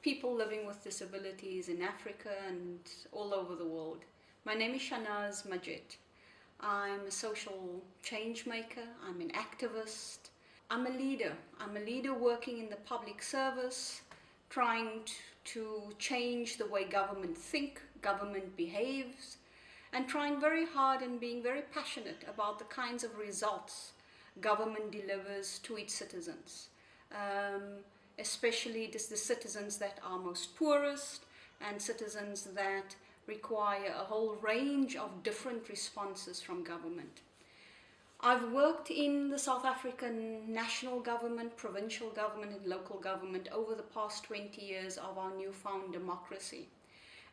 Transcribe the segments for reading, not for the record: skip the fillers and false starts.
people living with disabilities in Africa and all over the world. My name is Shanaaz Majiet. I'm a social change maker, I'm an activist, I'm a leader. I'm a leader working in the public service, trying to change the way government think, government behaves, and trying very hard and being very passionate about the kinds of results government delivers to its citizens. Especially the citizens that are most poorest and citizens that require a whole range of different responses from government. I've worked in the South African national government, provincial government and local government over the past 20 years of our newfound democracy.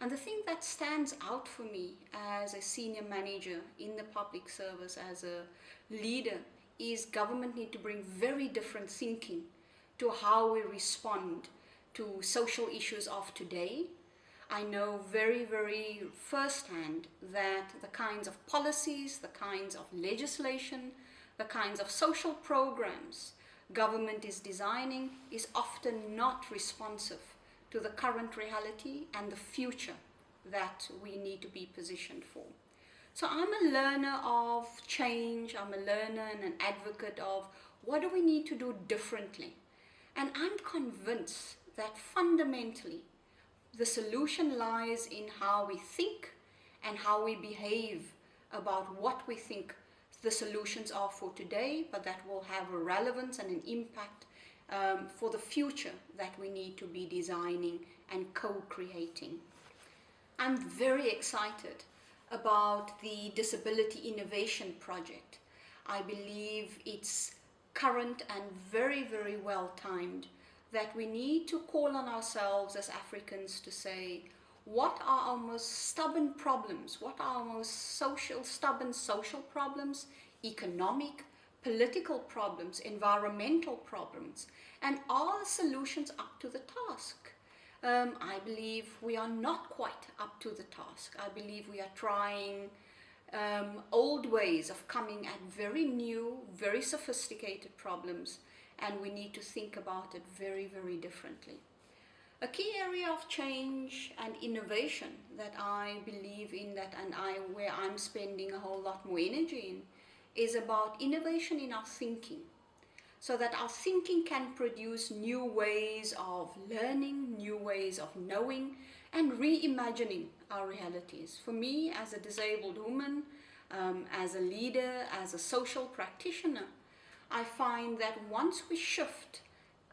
And the thing that stands out for me as a senior manager in the public service, as a leader, is government need to bring very different thinking to how we respond to social issues of today. I know very, very firsthand that the kinds of policies, the kinds of legislation, the kinds of social programs government is designing is often not responsive to the current reality and the future that we need to be positioned for. So I'm a learner of change, I'm a learner and an advocate of what do we need to do differently. And I'm convinced that fundamentally the solution lies in how we think and how we behave about what we think the solutions are for today, but that will have a relevance and an impact for the future that we need to be designing and co-creating. I'm very excited about the Disability Innovation Project. I believe it's current and very, very well timed, that we need to call on ourselves as Africans to say, what are our most stubborn problems? What are our most stubborn social problems, economic, political problems, environmental problems? And are the solutions up to the task? I believe we are not quite up to the task. I believe we are trying old ways of coming at very new, very sophisticated problems, and we need to think about it very, very differently. A key area of change and innovation that I believe in where I'm spending a whole lot more energy in is about innovation in our thinking, so that our thinking can produce new ways of learning, new ways of knowing, and reimagining our realities. For me, as a disabled woman, as a leader, as a social practitioner, I find that once we shift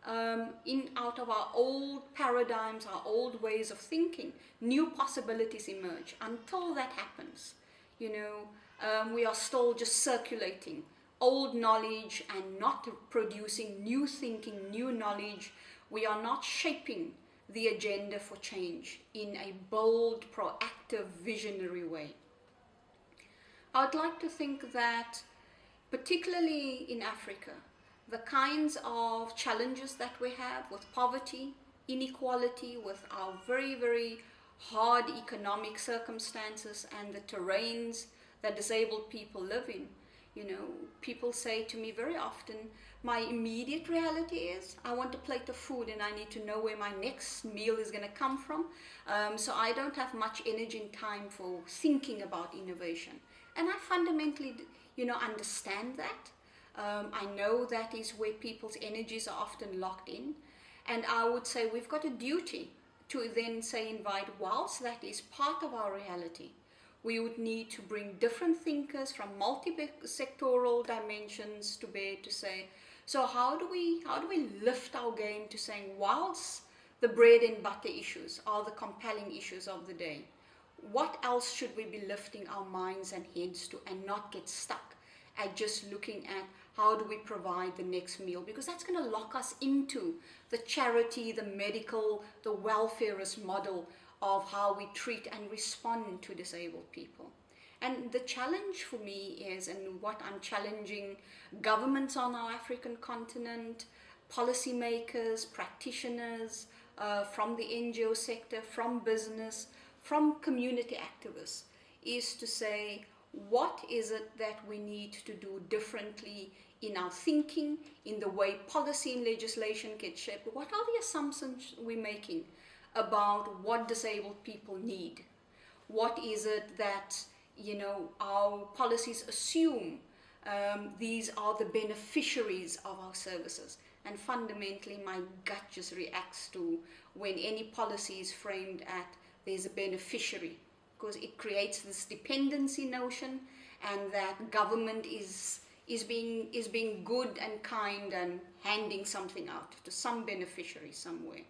out of our old paradigms, our old ways of thinking, new possibilities emerge. Until that happens, we are still just circulating old knowledge and not producing new thinking, new knowledge. We are not shaping the agenda for change in a bold, proactive, visionary way. I would like to think that, particularly in Africa, the kinds of challenges that we have with poverty, inequality, with our very, very hard economic circumstances and the terrains that disabled people live in. People say to me very often, my immediate reality is I want a plate of food and I need to know where my next meal is going to come from. So I don't have much energy and time for thinking about innovation. And I fundamentally, understand that. I know that is where people's energies are often locked in. And I would say we've got a duty to then invite, whilst that is part of our reality, we would need to bring different thinkers from multi-sectoral dimensions to bear to say, so how do we lift our game to saying, whilst the bread and butter issues are the compelling issues of the day, what else should we be lifting our minds and heads to, and not get stuck at just looking at how do we provide the next meal, because that's going to lock us into the charity, the medical, the welfarist model of how we treat and respond to disabled people. And the challenge for me is, and what I'm challenging governments on our African continent, policymakers, practitioners, from the NGO sector, from business, from community activists, is to say, What is it that we need to do differently in our thinking, in the way policy and legislation get shaped? What are the assumptions we're making about what disabled people need? What is it that, our policies assume these are the beneficiaries of our services? And fundamentally, my gut just reacts to when any policy is framed at there's a beneficiary, because it creates this dependency notion, and that government is being good and kind and handing something out to some beneficiary somewhere.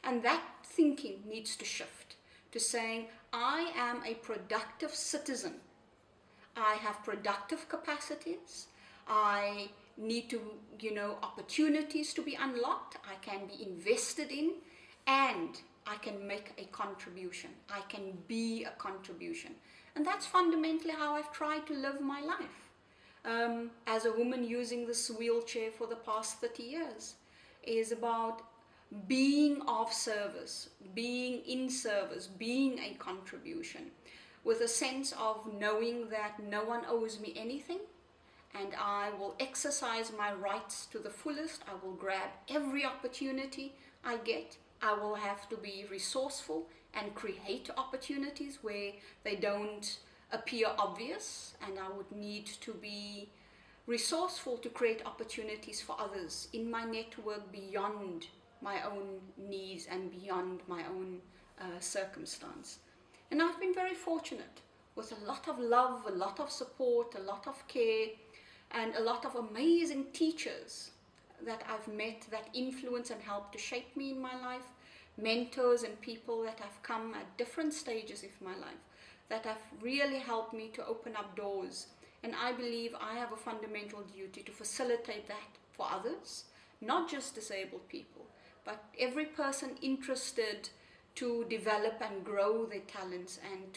And that thinking needs to shift to saying, I am a productive citizen. I have productive capacities. I need to, opportunities to be unlocked. I can be invested in, and I can make a contribution. I can be a contribution. And that's fundamentally how I've tried to live my life. As a woman using this wheelchair for the past 30 years, is about being of service, being in service, being a contribution, with a sense of knowing that no one owes me anything, and I will exercise my rights to the fullest. I will grab every opportunity I get. I will have to be resourceful and create opportunities where they don't appear obvious, and I would need to be resourceful to create opportunities for others in my network beyond my own needs and beyond my own circumstance. And I've been very fortunate with a lot of love, a lot of support, a lot of care, and a lot of amazing teachers that I've met that influence and help to shape me in my life, mentors and people that have come at different stages of my life that have really helped me to open up doors. And I believe I have a fundamental duty to facilitate that for others, not just disabled people, but every person interested to develop and grow their talents, and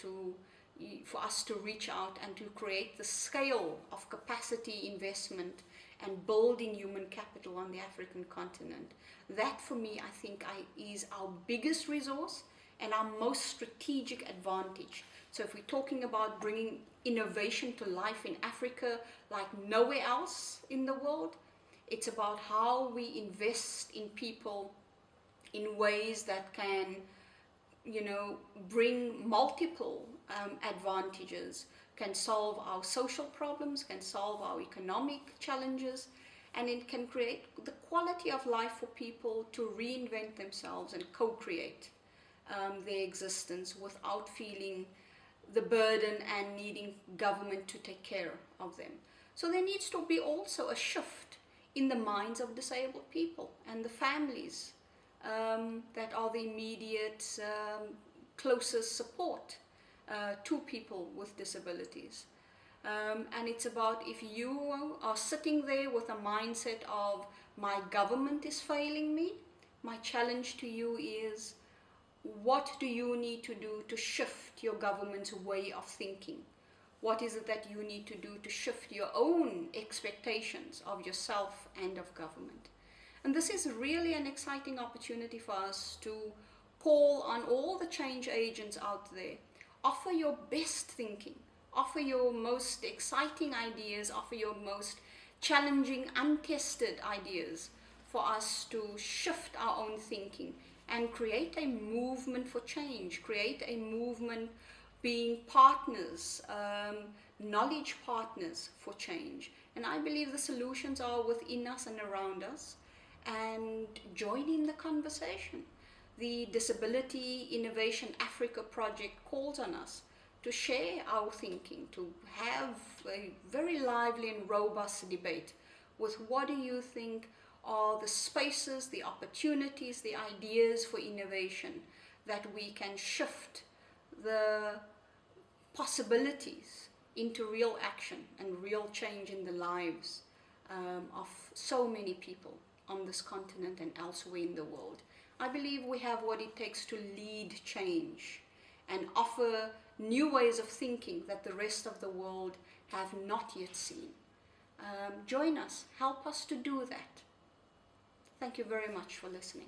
for us to reach out and to create the scale of capacity investment and building human capital on the African continent. That for me, I think is our biggest resource and our most strategic advantage. So if we're talking about bringing innovation to life in Africa like nowhere else in the world, it's about how we invest in people in ways that can, bring multiple advantages, can solve our social problems, can solve our economic challenges, and it can create the quality of life for people to reinvent themselves and co-create their existence without feeling the burden and needing government to take care of them. So there needs to be also a shift in the minds of disabled people and the families that are the immediate closest support to people with disabilities. And it's about, if you are sitting there with a mindset of my government is failing me, my challenge to you is, what do you need to do to shift your government's way of thinking? What is it that you need to do to shift your own expectations of yourself and of government? And this is really an exciting opportunity for us to call on all the change agents out there. Offer your best thinking, offer your most exciting ideas, offer your most challenging, untested ideas for us to shift our own thinking and create a movement for change, create a movement being partners, knowledge partners for change. And I believe the solutions are within us and around us, and join in the conversation. The Disability Innovation Africa project calls on us to share our thinking, to have a very lively and robust debate with what do you think are the spaces, the opportunities, the ideas for innovation that we can shift the possibilities into real action and real change in the lives of so many people on this continent and elsewhere in the world. I believe we have what it takes to lead change and offer new ways of thinking that the rest of the world have not yet seen. Join us, help us to do that. Thank you very much for listening.